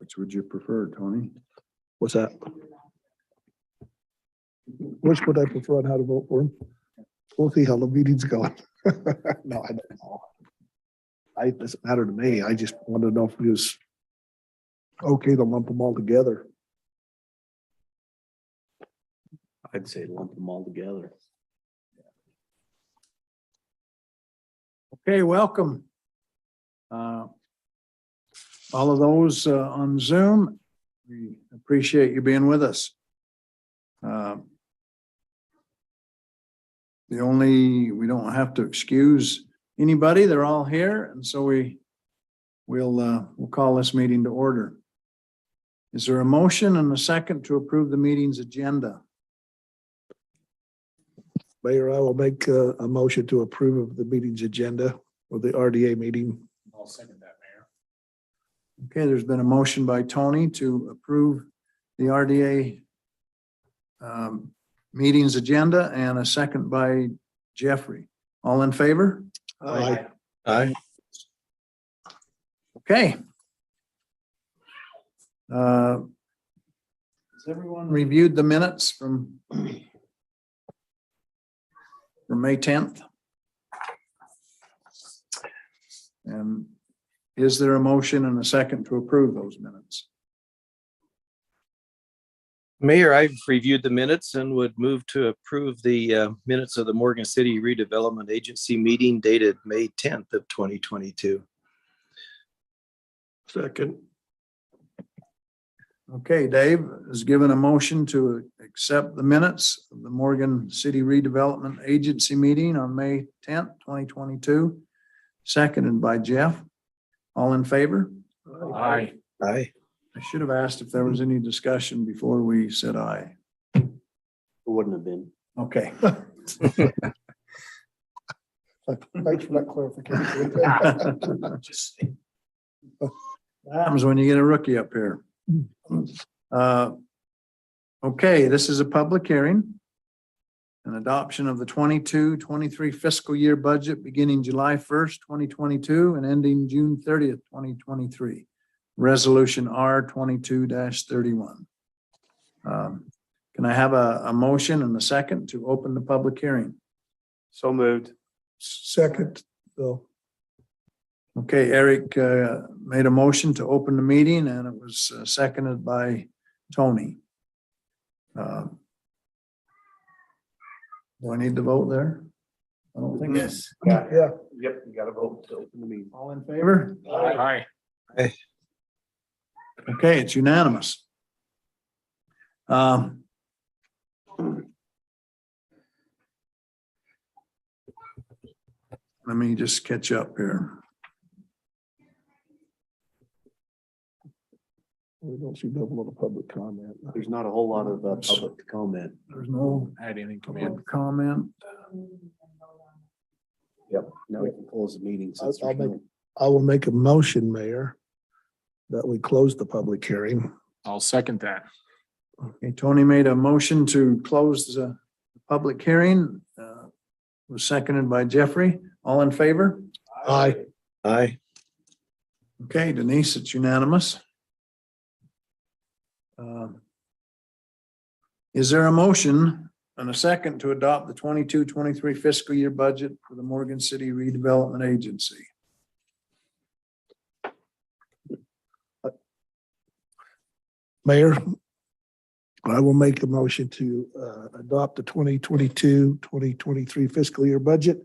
Which would you prefer, Tony? What's that? Which would I prefer on how to vote for him? We'll see how the meeting's going. No, I don't know. It doesn't matter to me. I just want to know if it was okay to lump them all together. I'd say lump them all together. Okay, welcome. All of those on Zoom, we appreciate you being with us. We don't have to excuse anybody. They're all here. And so we'll call this meeting to order. Is there a motion and a second to approve the meeting's agenda? Mayor, I will make a motion to approve of the meeting's agenda for the RDA meeting. I'll second that, Mayor. Okay, there's been a motion by Tony to approve the RDA meeting's agenda and a second by Jeffrey. All in favor? Aye. Aye. Okay. Has everyone reviewed the minutes from May 10th? And is there a motion and a second to approve those minutes? Mayor, I've reviewed the minutes and would move to approve the minutes of the Morgan City Redevelopment Agency meeting dated May 10th of 2022. Second. Okay, Dave has given a motion to accept the minutes of the Morgan City Redevelopment Agency meeting on May 10th, 2022, seconded by Jeff. All in favor? Aye. Aye. I should have asked if there was any discussion before we said aye. It wouldn't have been. Okay. Thanks for that clarification. What happens when you get a rookie up here? Okay, this is a public hearing. An adoption of the 22-23 fiscal year budget beginning July 1st, 2022 and ending June 30th, 2023. Resolution R 22-31. Can I have a motion and a second to open the public hearing? So moved. Second, Bill. Okay, Eric made a motion to open the meeting and it was seconded by Tony. Do I need to vote there? I don't think. Yes. Yeah. Yep, you gotta vote to open the meeting. All in favor? Aye. Okay, it's unanimous. Let me just catch up here. We don't see double of the public comment. There's not a whole lot of public comment. There's no Add anything come in. public comment. Yep. Now we can close the meeting. since I'll there's make- I will make a motion, Mayor, that we close the public hearing. I'll second that. Okay, Tony made a motion to close the public hearing. Was seconded by Jeffrey. All in favor? Aye. Aye. Okay, Denise, it's unanimous. Is there a motion and a second to adopt the 22-23 fiscal year budget for the Morgan City Redevelopment Agency? Mayor, I will make a motion to adopt the 2022-2023 fiscal year budget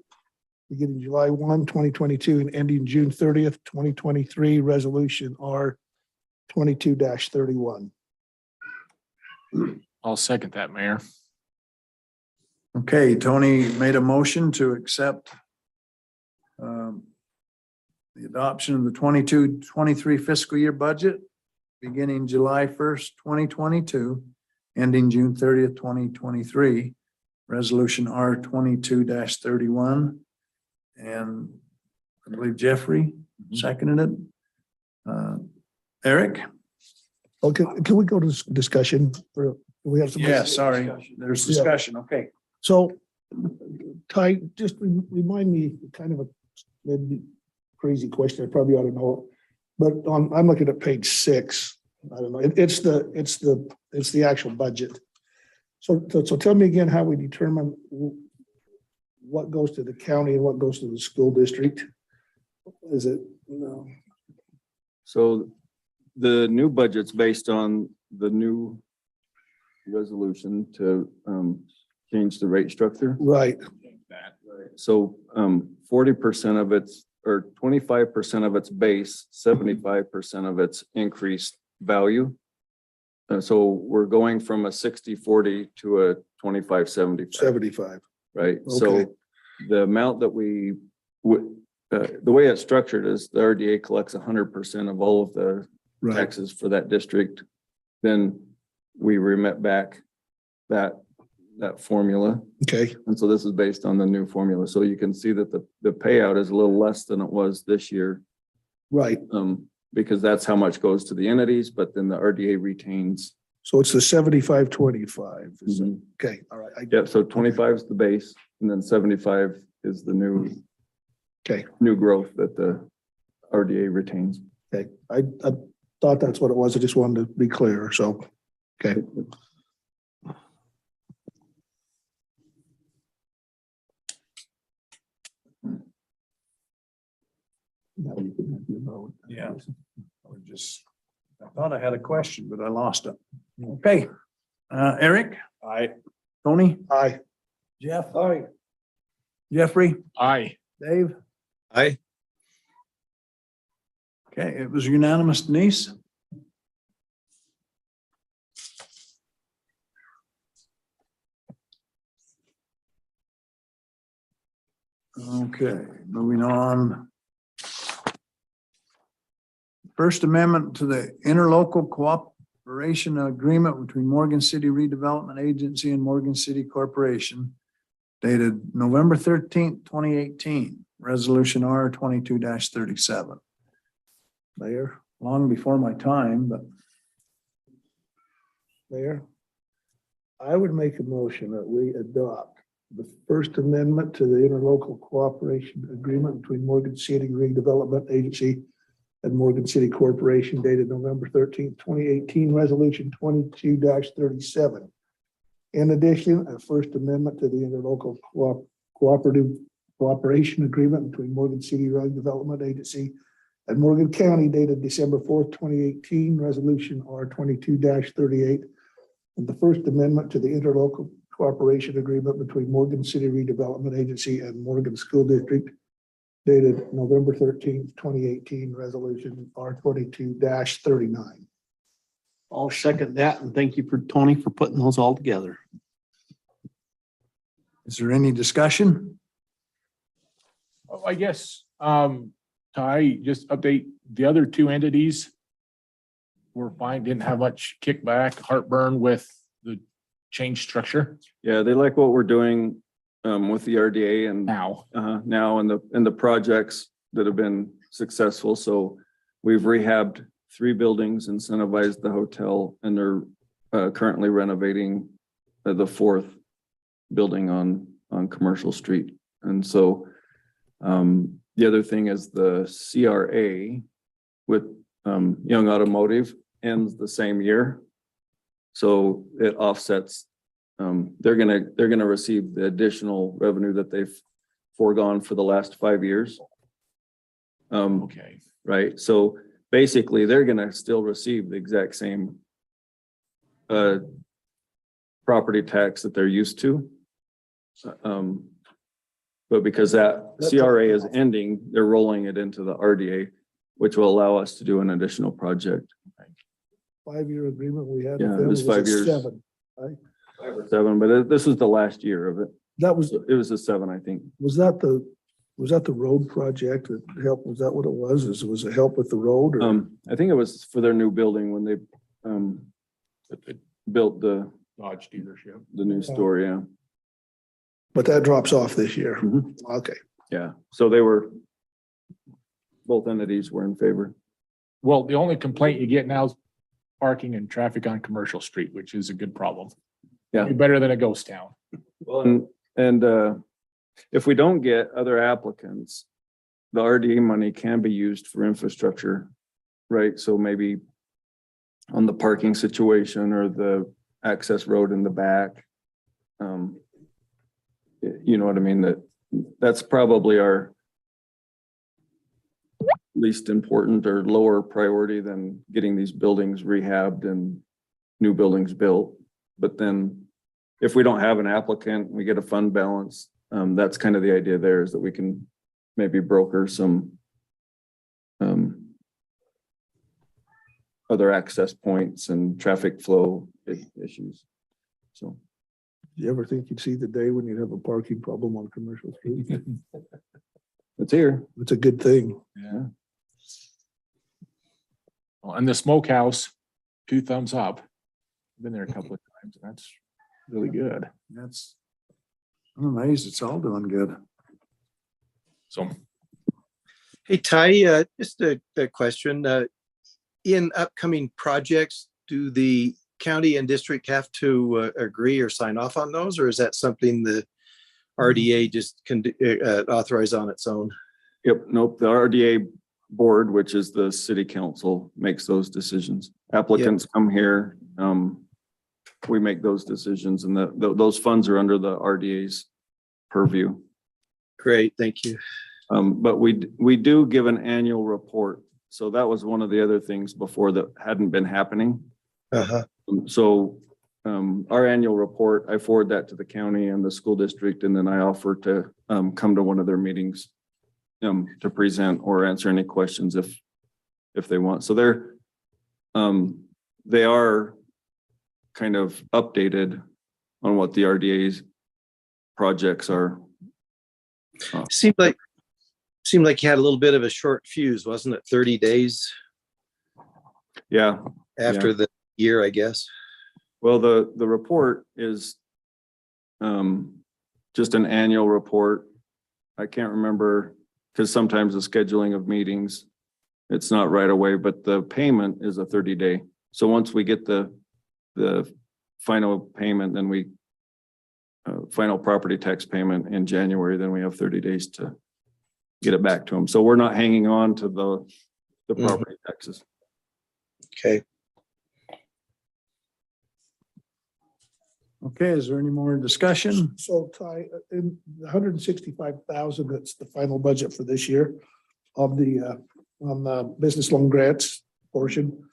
beginning July 1, 2022 and ending June 30th, 2023, resolution R 22-31. I'll second that, Mayor. Okay, Tony made a motion to accept the adoption of the 22-23 fiscal year budget beginning July 1st, 2022, ending June 30th, 2023, resolution R 22-31. And I believe Jeffrey seconded it. Eric? Okay, can we go to discussion? We have some. Yeah, sorry, there's discussion. Okay. So, Ty, just remind me, kind of a maybe crazy question, I probably ought to know. But I'm looking at page 6 I don't know. It's the actual budget. So tell me again how we determine what goes to the county and what goes to the school district? Is it, no? So the new budget's based on the new resolution to change the rate structure. Right, So 40% of its, or 25% of its base, 75% of its increased value. So we're going from a 60-40 to a 25-75, 75. right? Okay. So the amount that we would, the way it's structured is the RDA collects 100% of all of the Right, taxes for that district. Then we remit back that formula. okay, And so this is based on the new formula. So you can see that the payout is a little less than it was this year. right. Because that's how much goes to the entities, but then the RDA retains. So it's the 75-25. Is it? Mhm. Okay, all right. Yep, so 25 is the base and then 75 is the Okay, new growth that the RDA retains. okay. I thought that's what it was. I just wanted to be clear. So, okay. Now you can have your vote. Yeah. I thought I had a question, but I lost it. Okay. Eric? Aye. Tony? Aye. Jeff? Aye. Jeffrey? Aye. Dave? Aye. Okay, it was unanimous, Denise. Okay, moving on. First Amendment to the interlocal cooperation agreement between Morgan City Redevelopment Agency and Morgan City Corporation dated November 13th, 2018, resolution R 22-37. Mayor, Long before my time, but Mayor, I would make a motion that we adopt the First Amendment to the interlocal cooperation agreement between Morgan City Redevelopment Agency and Morgan City Corporation dated November 13th, 2018, resolution 22-37. In addition, a First Amendment to the interlocal cooperation agreement between Morgan City Redevelopment Agency and Morgan County dated December 4th, 2018, resolution R 22-38. And the First Amendment to the interlocal cooperation agreement between Morgan City Redevelopment Agency and Morgan School District dated November 13th, 2018, resolution R 22-39. I'll second that and thank you for Tony for putting those all together. is there any discussion? I guess, Ty, just update the other two entities. Were fine, didn't have much kickback, heartburn with the change structure Yeah, they like what we're doing with the RDA and now. now in the projects that have been successful. So we've rehabbed 3 buildings, incentivized the hotel, and they're currently renovating the 4th building on Commercial Street. And so the other thing is the CRA with Young Automotive ends the same year. So it offsets, they're gonna receive the additional revenue that they've foregone for the last 5 years. Okay. Right, so basically, they're gonna still receive the exact same property tax that they're used to. But because that CRA is ending, they're rolling it into the RDA, which will allow us to do an additional project. 5-year agreement we had. Yeah, with it them, was or 5 it years. 7? 7, but this was the last year of it. That was, It was a 7, I think. was that the road project that helped? Was that what it was? Was it help with the road? Or? I think it was for their new building when they built the Dodge dealership. new store, yeah. But that drops off this year. Mhm. Okay. Yeah, so both entities were in favor. Well, the only complaint you get now is parking and traffic on Commercial Street, which is a good problem. Yeah. Better than a ghost town. Well, and if we don't get other applicants, the RDA money can be used for infrastructure, right? So maybe on the parking situation or the access road in the back. You know what I mean? That's probably our least important or lower priority than getting these buildings rehabbed and new buildings built. But then if we don't have an applicant, we get a fund balance. That's kind of the idea there, is that we can maybe broker some other access points and traffic flow issues. So. You ever think you'd see the day when you'd have a parking problem on commercial street? It's here. It's a good thing. Yeah. Well, and the smokehouse, 2 thumbs up. Been there a couple of times. That's really good. I'm amazed it's all doing good. So Hey, Ty, just a question. In upcoming projects, do the county and district have to agree or sign off on those, or is that something the RDA just can authorize on its own? Yep, nope, the RDA board, which is the city council, makes those decisions. Applicants come here, we make those decisions, and those funds are under the RDA's purview. Great, thank you. But we do give an annual report. So that was one of the other things before that hadn't been happening. Uh-huh. So our annual report, I forward that to the county and the school district, and then I offer to come to one of their meetings to present or answer any questions if they want. So they are kind of updated on what the RDA's projects are. Seemed like you had a little bit of a short fuse, wasn't it? 30 days Yeah. after the year, I guess. Well, the report is just an annual report. I can't remember, because sometimes the scheduling of meetings, it's not right away, but the payment is a 30-day. So once we get the final payment, then we final property tax payment in January, then we have 30 days to get it back to them. So we're not hanging on to the property taxes. Okay. Okay, is there any more discussion? So Ty, in the 165,000, that's the final budget for this year on the business loan grants portion.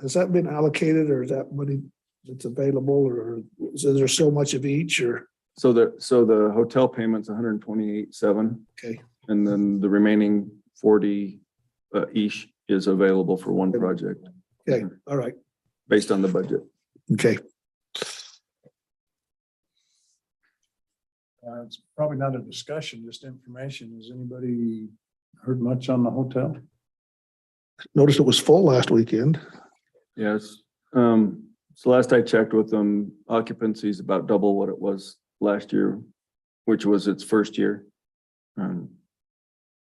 Has that been allocated, or is that money that's available, or is there so much of each, or? So the hotel payment's 128.7. Okay. And then the remaining 40 each is available for one project Okay, all right, based on the budget. okay. It's probably not a discussion, just information. Has anybody heard much on the hotel? Noticed it was full last weekend. Yes. So last I checked with them, occupancy is about double what it was last year, which was its first year. And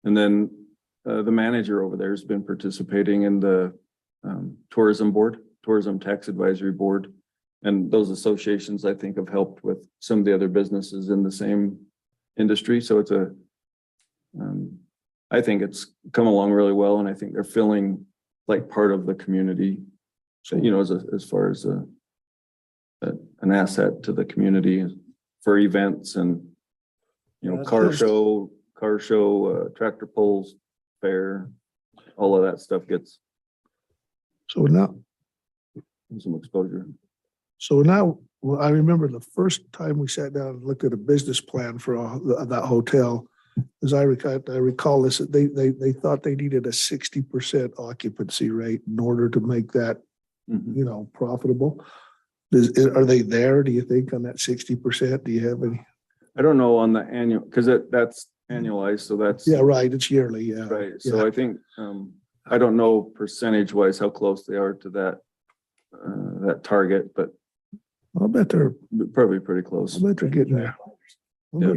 then the manager over there has been participating in the tourism tax advisory board. And those associations, I think, have helped with some of the other businesses in the same industry. So it's I think it's come along really well, and I think they're feeling like part of the community. So, you know, as far as an asset to the community for events and, you know, That's car good. show, tractor pulls, fair, all of that stuff gets So now, some exposure. well, I remember the first time we sat down and looked at a business plan for that hotel. As I recall this, they thought they needed a 60% occupancy rate in order to make that, Mhm. you know, profitable. Are they there, do you think, on that 60%? Do you have any? I don't know on the annual, because that's annualized, so that's. Yeah, right, it's yearly, yeah. Right, so I think, I don't know percentage wise how close they are to that target, but I'll bet they're probably pretty close. getting there. Yeah.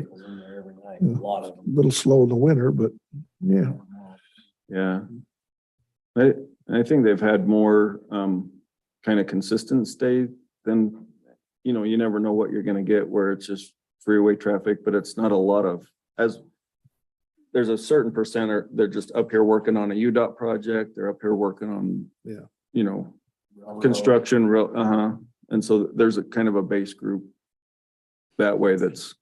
A little slow in the winter, but yeah. Yeah. I think they've had more, kind of consistent stay than, you know, you never know what you're gonna get where it's just freeway traffic, but it's not a lot of, there's a certain percent they're just up here working on a UDOT project, they're up here working on, Yeah. you know, construction, and so there's a kind of a base group that way that's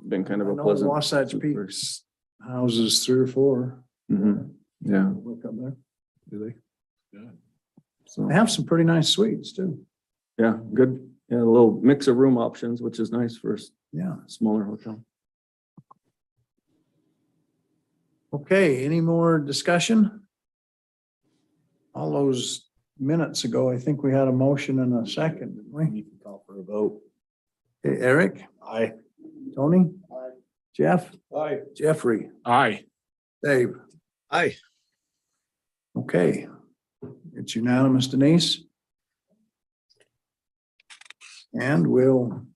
been kind I of a know pleasant. Wasatch Peaks houses 3 or 4. Mhm. Yeah, Work up there. Do they? so, They have some pretty nice suites too. yeah, good. Yeah, a little mix of room options, which is nice for a Yeah. smaller hotel. Okay, any more discussion? All those minutes ago, I think we had a motion and a second, didn't we? You can call for a vote. Okay, Eric? Aye. Tony? Jeff? Aye. Jeffrey? Aye. Dave? Aye. Okay. It's unanimous, Denise. And we'll